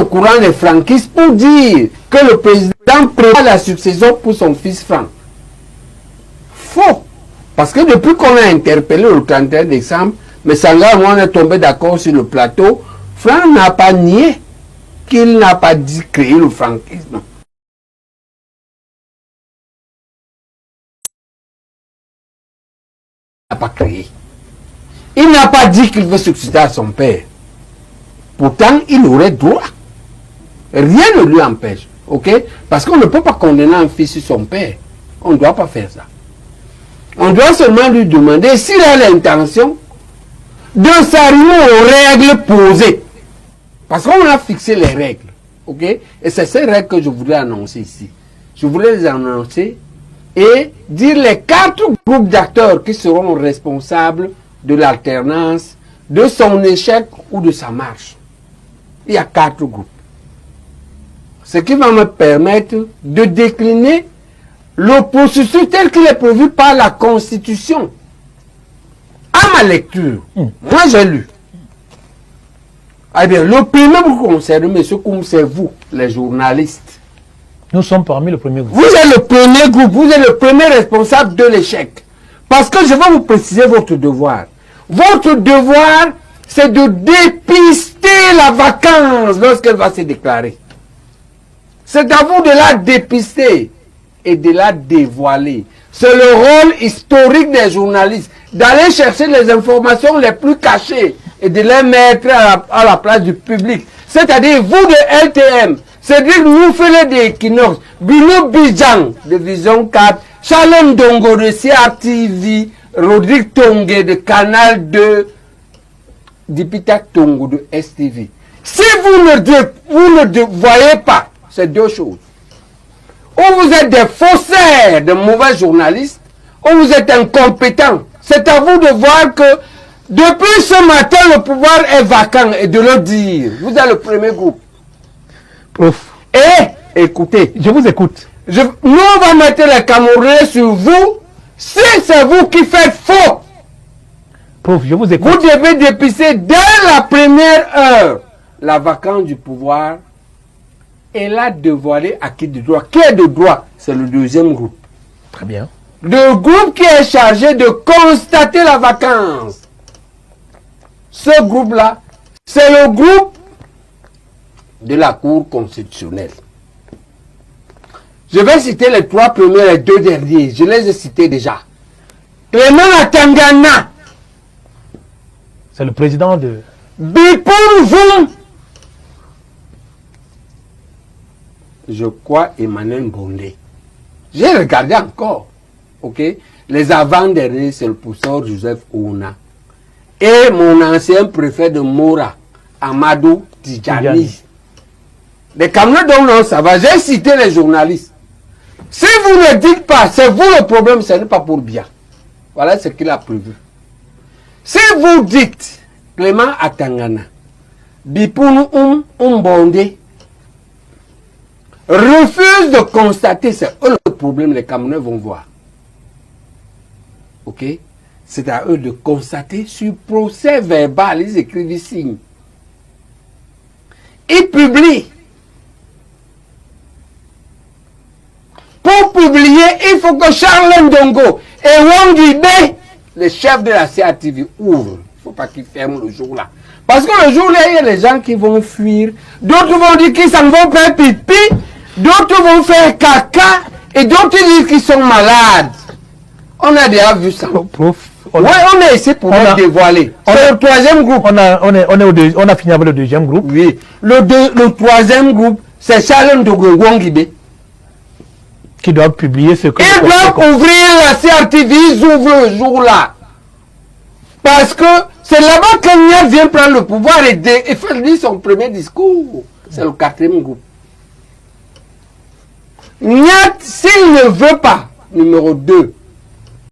courant des franquistes pour dire que le président prévoit la succession pour son fils Franck. Faux. Parce que depuis qu'on a interpellé le 31 décembre, mais Sanga et moi on est tombé d'accord sur le plateau, Franck n'a pas nié qu'il n'a pas dit créer le franquisme. Il n'a pas créé. Il n'a pas dit qu'il veut succéder à son père. Pourtant, il aurait droit. Rien ne lui empêche. Ok? Parce qu'on ne peut pas condamner un fils sur son père. On ne doit pas faire ça. On doit seulement lui demander s'il a l'intention de s'arrimer aux règles posées. Parce qu'on a fixé les règles. Ok? Et c'est ces règles que je voudrais annoncer ici. Je voudrais les annoncer et dire les 4 groupes d'acteurs qui seront responsables de l'alternance, de son échec ou de sa marche. Il y a 4 groupes. Ce qui va me permettre de décliner le processus tel qu'il est prévu par la Constitution. À ma lecture, moi j'ai lu. Eh bien, le premier groupe concerné, M. Koum, c'est vous, les journalistes. Nous sommes parmi le premier groupe. Vous êtes le premier groupe, vous êtes le premier responsable de l'échec. Parce que je vais vous préciser votre devoir. Votre devoir, c'est de dépister la vacance lorsqu'elle va se déclarer. C'est à vous de la dépister et de la dévoiler. C'est le rôle historique des journalistes, d'aller chercher les informations les plus cachées et de les mettre à la place du public. C'est-à-dire vous de LTM, c'est-à-dire nous Félé de Equinox, Bino Bidjan de Vision 4, Chalem Dongo de CRTV, Rodrigue Tongue de Canal 2, Dipitak Tongo de STV. Si vous ne voyez pas ces 2 choses, ou vous êtes des faussaires, de mauvais journalistes, ou vous êtes incompétents, c'est à vous de voir que depuis ce matin, le pouvoir est vacant et de le dire. Vous êtes le premier groupe. Prof. Et écoutez. Je vous écoute. Nous, on va mettre les Camerounais sur vous si c'est vous qui faites faux. Prof, je vous écoute. Vous devez dépister dès la première heure la vacance du pouvoir et la dévoiler à qui de droit. Qui est de droit? C'est le deuxième groupe. Très bien. Le groupe qui est chargé de constater la vacance. Ce groupe-là, c'est le groupe de la Cour constitutionnelle. Je vais citer les 3 premiers et les 2 derniers. Je les ai cités déjà. Clément Atangana. C'est le président de... Bipourvou. Je crois Emmanuel Bondé. J'ai regardé encore. Ok? Les avant-derniers, c'est le professeur Joseph Ouna. Et mon ancien préfet de Mora, Amadou Tidjani. Les Camerounais dont non, ça va. J'ai cité les journalistes. Si vous ne dites pas, c'est vous le problème, ce n'est pas pour bien. Voilà ce qu'il a prévu. Si vous dites, Clément Atangana, Bipounou Bondé, refuse de constater, c'est eux le problème, les Camerounais vont voir. Ok? C'est à eux de constater sur procès verbal, ils écrivent ici. Ils publient. Pour publier, il faut que Charles Ndongo et Wangi B, le chef de la CRTV, ouvrent. Il ne faut pas qu'ils ferment le jour-là. Parce que le jour-là, il y a les gens qui vont fuir. D'autres vont dire qu'ils s'en vont faire pipi. D'autres vont faire caca. Et d'autres disent qu'ils sont malades. On a déjà vu ça. Prof. Oui, on est ici pour nous dévoiler. C'est le 3e groupe. On a fini avec le 2e groupe. Oui. Le 3e groupe, c'est Charles Ndongo Wangibé. Qui doivent publier ce que... Ils doivent ouvrir la CRTV, ils ouvrent le jour-là. Parce que c'est là-bas que Nia vient prendre le pouvoir et faire lui son premier discours. C'est le 4e groupe. Nia, s'il ne veut pas, numéro 2,